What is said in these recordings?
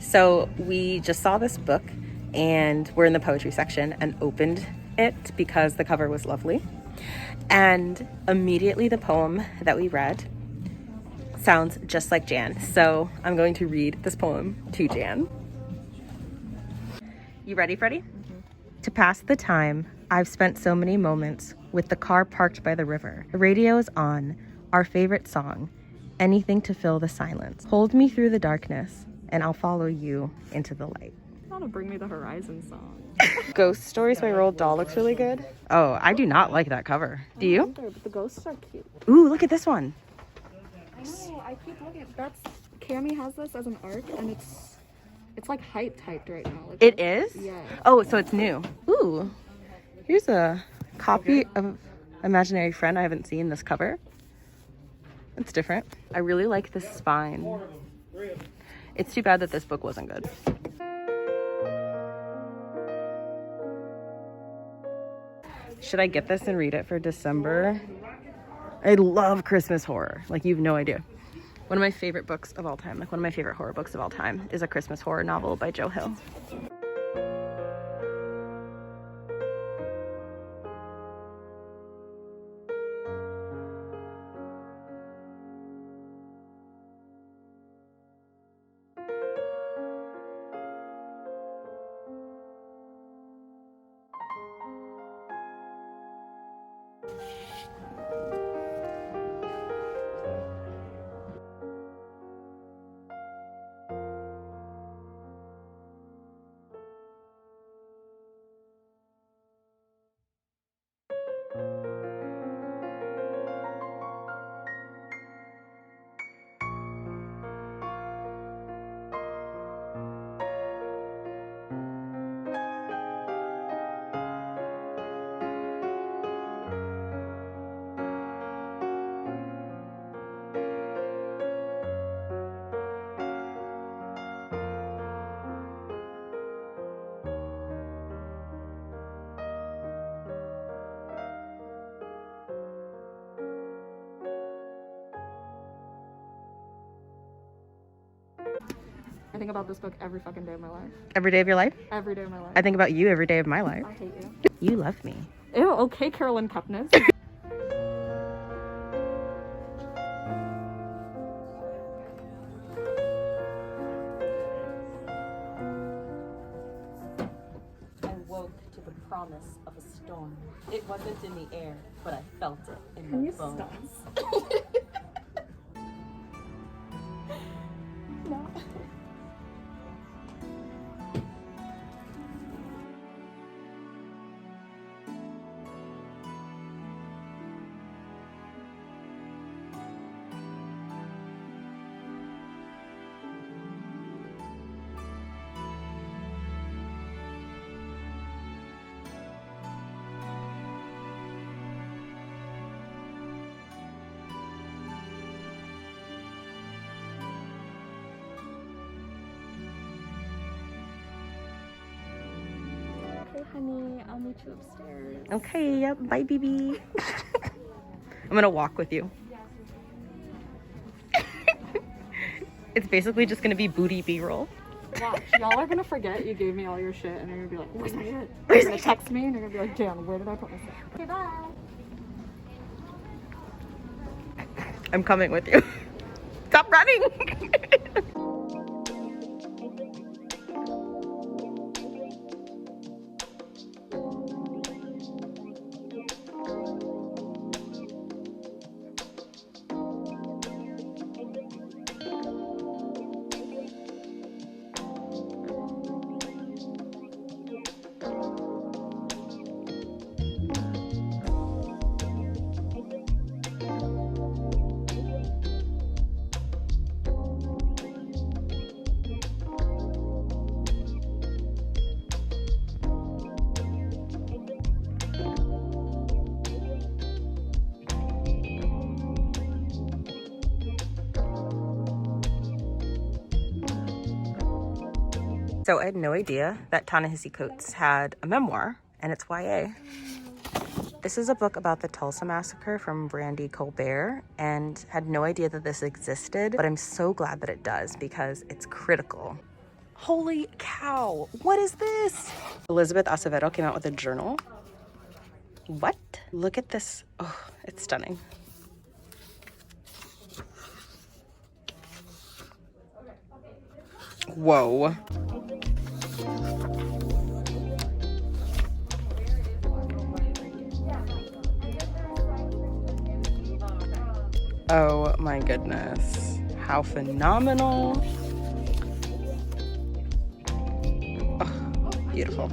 So we just saw this book and we're in the poetry section and opened it because the cover was lovely. And immediately the poem that we read sounds just like Jan. So I'm going to read this poem to Jan. You ready, Freddie? Mm-hmm. To pass the time, I've spent so many moments with the car parked by the river. The radio is on, our favorite song, anything to fill the silence. Hold me through the darkness, and I'll follow you into the light. I want to Bring Me the Horizon song. Ghost Stories by Roald Dahl looks really good. Oh, I do not like that cover. Do you? Either, but the ghosts are cute. Ooh, look at this one. I know, I keep looking at that's Cami has this as an arc and it's like hyped right now. Like, It is? Yeah. Oh, so it's new. Ooh, here's a copy of Imaginary Friend. I haven't seen this cover. It's different. I really like this spine. It's too bad that this book wasn't good. Should I get this and read it for December? I love Christmas horror. Like, you have no idea. One of my favorite books of all time, like one of my favorite horror books of all time, is a Christmas horror novel by Joe Hill. I think about this book every fucking day of my life. Every day of your life? Every day of my life. I think about you every day of my life. I hate you. You love me. Ew, okay, Carolyn Kepnes. I woke to the promise of a storm. It wasn't in the air, but I felt it in my bones. No. Okay, honey, I'll meet you upstairs. Okay, yep. Bye, BB. I'm gonna walk with you. It's basically just gonna be booty B-roll. Watch, y'all are gonna forget you gave me all your shit and you're gonna be like, where's my shit? You're gonna text me and you're gonna be like, Jan, where did I put my shit? Okay, bye. I'm coming with you. Stop running. So I had no idea that Ta-Nehisi Coates had a memoir, and it's YA. This is a book about the Tulsa Massacre from Brandy Colbert, and had no idea that this existed, but I'm so glad that it does because it's critical. Holy cow. What is this? Elizabeth Acevedo came out with a journal. What? Look at this. Oh, it's stunning. Whoa. Oh my goodness. How phenomenal. Oh, beautiful.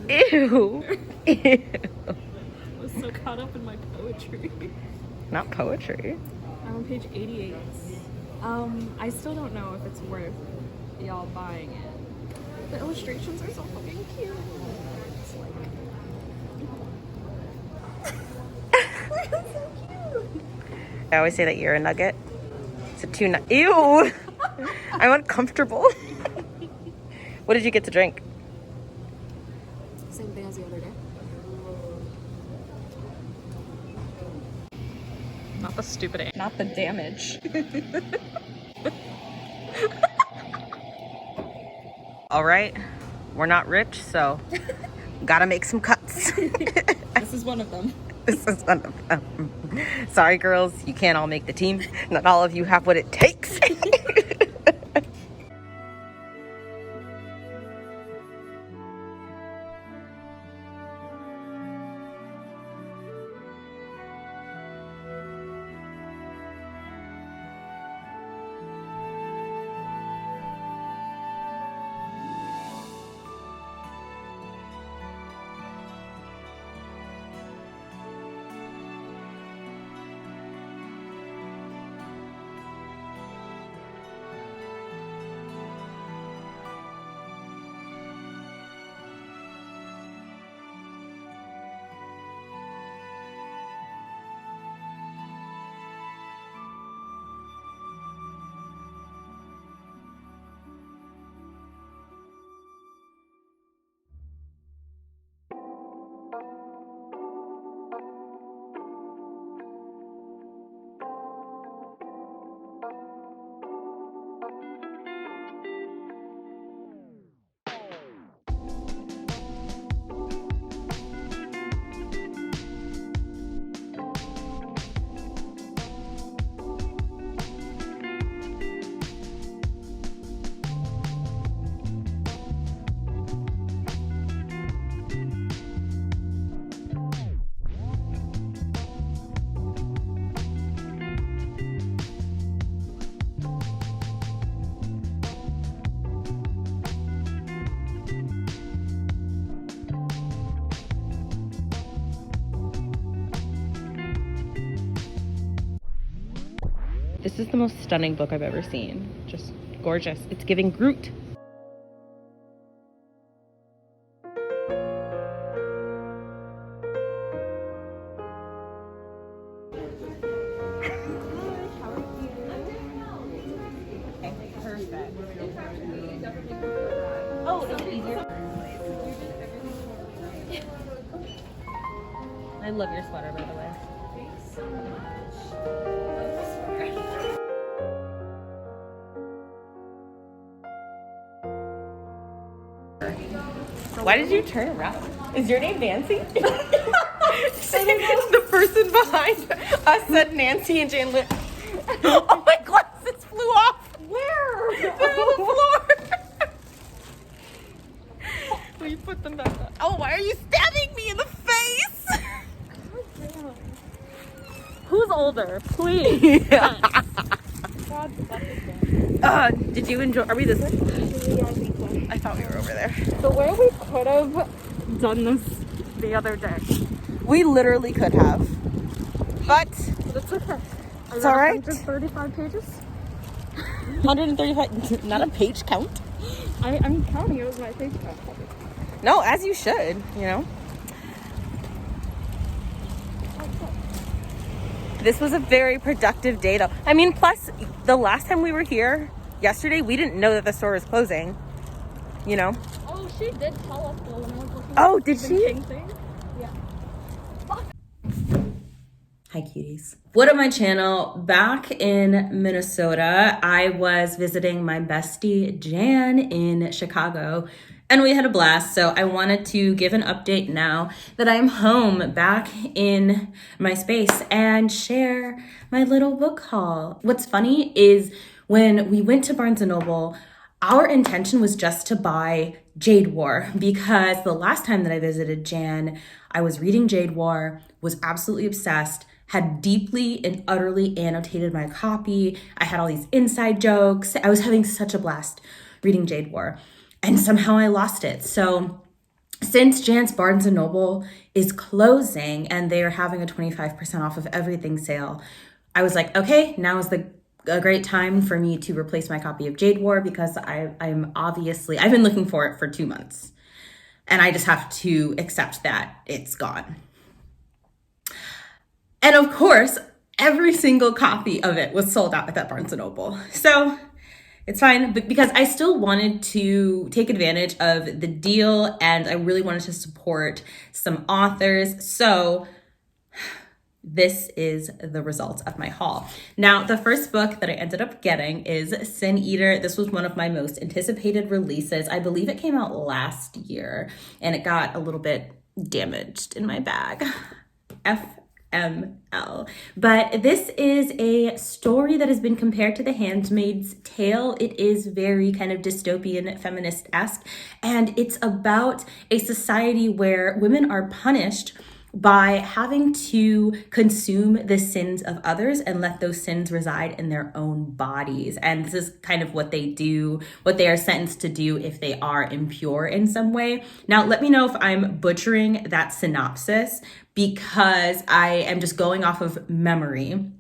Ew. Ew. I was so caught up in my poetry. Not poetry. I'm on page 88. I still don't know if it's worth y'all buying it. The illustrations are so fucking cute. It's like... I always say that you're a nugget. It's a tuna. Ew. I'm uncomfortable. What did you get to drink? Same thing as the other day. Not the stupid age. Not the damage. All right. We're not rich, so gotta make some cuts. This is one of them. This is one of them. Sorry, girls. You can't all make the team. Not all of you have what it takes. This is the most stunning book I've ever seen. Just gorgeous. It's giving Groot. Oh, is it easier? I love your sweater, by the way. Thanks so much. Why did you turn around? Is your name Nancy? The person behind us said Nancy and Jane lit. Oh, my glasses flew off. Where? They're on the floor. Will you put them back up? Oh, why are you stabbing me in the face? Who's older? Please. Yeah. God, Did you enjoy? Are we this way? yeah, I think so. I thought we were over there. The way we could have done this the other day. We literally could have. But But it's okay. It's all right. 135 pages? 135, not a page count. I'm counting it as my page count. No, as you should, you know. This was a very productive day, though. I mean, plus, the last time we were here, yesterday, we didn't know that the store was closing, you know? Oh, she did tell us though when I was looking Oh, at did the she? King thing. Yeah. Hi, cuties. What up, my channel? Back in Minnesota, I was visiting my bestie, Jan, in Chicago, and we had a blast. So I wanted to give an update now that I'm home back in my space and share my little book haul. What's funny is when we went to Barnes & Noble, our intention was just to buy Jade War because the last time that I visited Jan, I was reading Jade War, was absolutely obsessed, had deeply and utterly annotated my copy. I had all these inside jokes. I was having such a blast reading Jade War, and somehow I lost it. So since Jan's Barnes & Noble is closing and they are having a 25% off of everything sale, I was like, okay, now is a great time for me to replace my copy of Jade War because I've been looking for it for 2 months and I just have to accept that it's gone. And of course, every single copy of it was sold out at that Barnes & Noble. So it's fine, but because I still wanted to take advantage of the deal and I really wanted to support some authors. So this is the result of my haul. Now, the first book that I ended up getting is Sin Eater. This was one of my most anticipated releases. I believe it came out last year and it got a little bit damaged in my bag. FML. But this is a story that has been compared to The Handmaid's Tale. It is very kind of dystopian, feminist-esque, and it's about a society where women are punished by having to consume the sins of others and let those sins reside in their own bodies. And this is kind of what they do, what they are sentenced to do if they are impure in some way. Now, let me know if I'm butchering that synopsis because I am just going off of memory.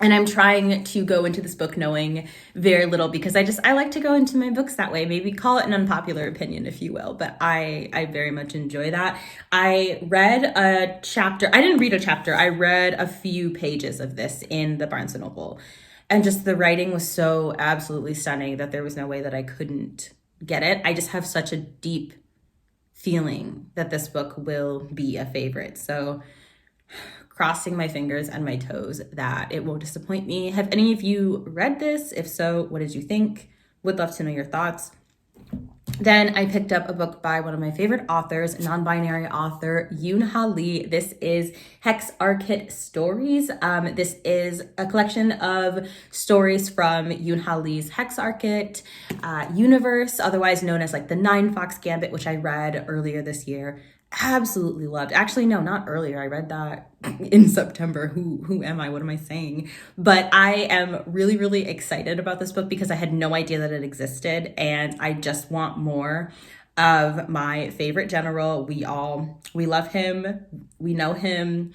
And I'm trying to go into this book knowing very little because I like to go into my books that way. Maybe call it an unpopular opinion, if you will, but I very much enjoy that. I read a chapter. I didn't read a chapter. I read a few pages of this in the Barnes & Noble. And just the writing was so absolutely stunning that there was no way that I couldn't get it. I just have such a deep feeling that this book will be a favorite. So crossing my fingers and my toes that it won't disappoint me. Have any of you read this? If so, what did you think? Would love to know your thoughts. Then I picked up a book by one of my favorite authors, non-binary author Yoon-Ha Lee. This is Hex Arkit Stories. This is a collection of stories from Yoon-Ha Lee's Hex Arkit universe, otherwise known as like the 9 Fox Gambit, which I read earlier this year. Absolutely loved. Actually, no, not earlier. I read that in September. Who am I? What am I saying? But I am really, really excited about this book because I had no idea that it existed and I just want more of my favorite general. We love him. We know him.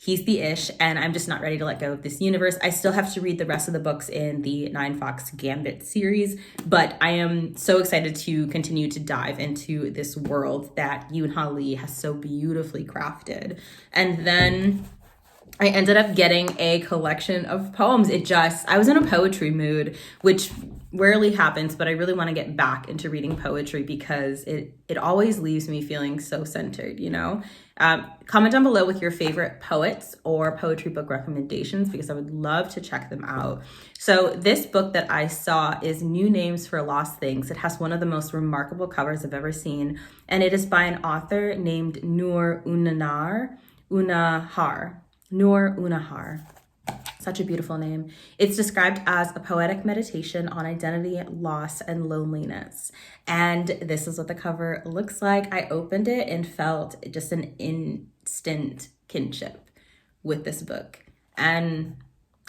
he's the ish, and I'm just not ready to let go of this universe. I still have to read the rest of the books in the Nine Fox Gambit series, but I am so excited to continue to dive into this world that Yoon Ha Lee has so beautifully crafted. And then I ended up getting a collection of poems. I was in a poetry mood, which rarely happens, but I really want to get back into reading poetry because it always leaves me feeling so centered, you know? Comment down below with your favorite poets or poetry book recommendations because I would love to check them out. So this book that I saw is New Names for Lost Things. It has one of the most remarkable covers I've ever seen, and it is by an author named Noor Unahar. Noor Unahar. Such a beautiful name. It's described as a poetic meditation on identity, loss, and loneliness. And this is what the cover looks like. I opened it and felt just an instant kinship with this book. And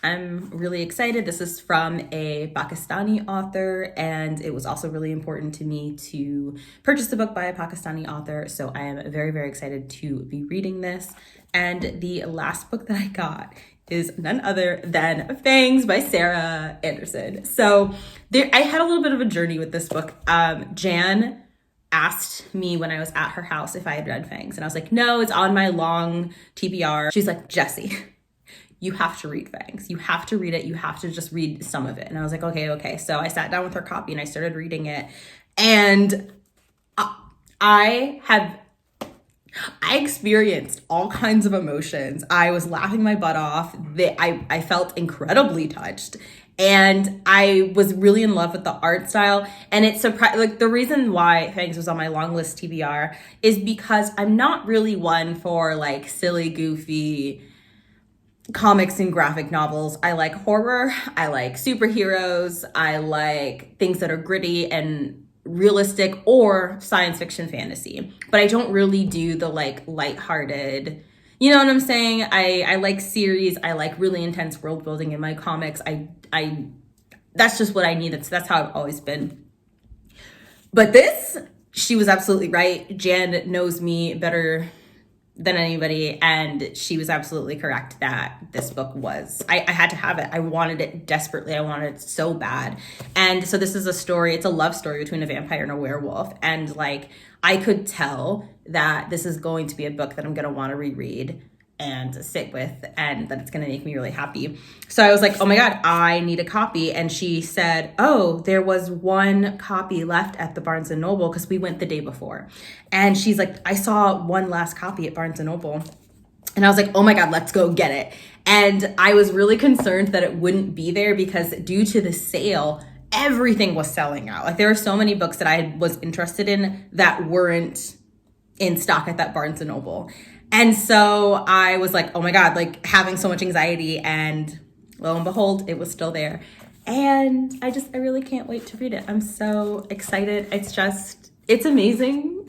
I'm really excited. This is from a Pakistani author, and it was also really important to me to purchase the book by a Pakistani author. So I am very, very excited to be reading this. And the last book that I got is none other than Fangs by Sarah Anderson. So I had a little bit of a journey with this book. Jan asked me when I was at her house if I had read Fangs, and I was like, no, it's on my long TBR. She's like, Jessie, you have to read Fangs. You have to read it. You have to just read some of it. And I was like, okay. So I sat down with her copy and I started reading it. And I experienced all kinds of emotions. I was laughing my butt off. I felt incredibly touched. And I was really in love with the art style. And it surprised, like, the reason why Fangs was on my long list TBR is because I'm not really one for like silly, goofy comics and graphic novels. I like horror. I like superheroes. I like things that are gritty and realistic or science fiction fantasy, but I don't really do the like lighthearted, you know what I'm saying? I like series. I like really intense world building in my comics. I that's just what I need. That's how I've always been. But this, she was absolutely right. Jan knows me better than anybody, and she was absolutely correct that this book was, I had to have it. I wanted it desperately. I wanted it so bad. And so this is a story, it's a love story between a vampire and a werewolf. And like, I could tell that this is going to be a book that I'm going to want to reread and sit with, and that it's going to make me really happy. So I was like, oh my God, I need a copy. And she said, oh, there was one copy left at the Barnes & Noble because we went the day before. And she's like, I saw one last copy at Barnes & Noble. And I was like, oh my God, let's go get it. And I was really concerned that it wouldn't be there because due to the sale, everything was selling out. Like there were so many books that I was interested in that weren't in stock at that Barnes & Noble. And so I was like, oh my God, like having so much anxiety, and lo and behold, it was still there. And I really can't wait to read it. I'm so excited. It's amazing.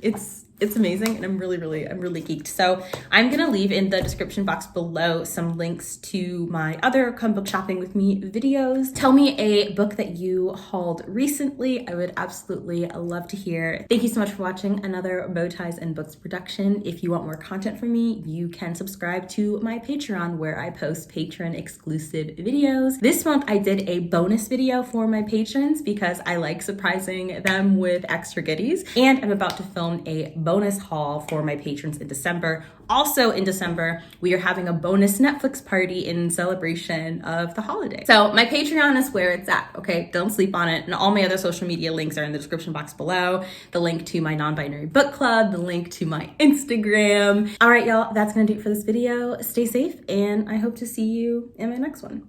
It's amazing, and I'm really geeked. So I'm gonna leave in the description box below some links to my other Come Book Shopping With Me videos. Tell me a book that you hauled recently. I would absolutely love to hear. Thank you so much for watching another Bow Ties and Books production. If you want more content from me, you can subscribe to my Patreon where I post patron exclusive videos. This month I did a bonus video for my patrons because I like surprising them with extra goodies, and I'm about to film a bonus haul for my patrons in December. Also in December, we are having a bonus Netflix party in celebration of the holiday. So my Patreon is where it's at, okay? Don't sleep on it. And all my other social media links are in the description box below. The link to my non-binary book club, the link to my Instagram. All right, y'all, that's gonna do it for this video. Stay safe, and I hope to see you in my next one.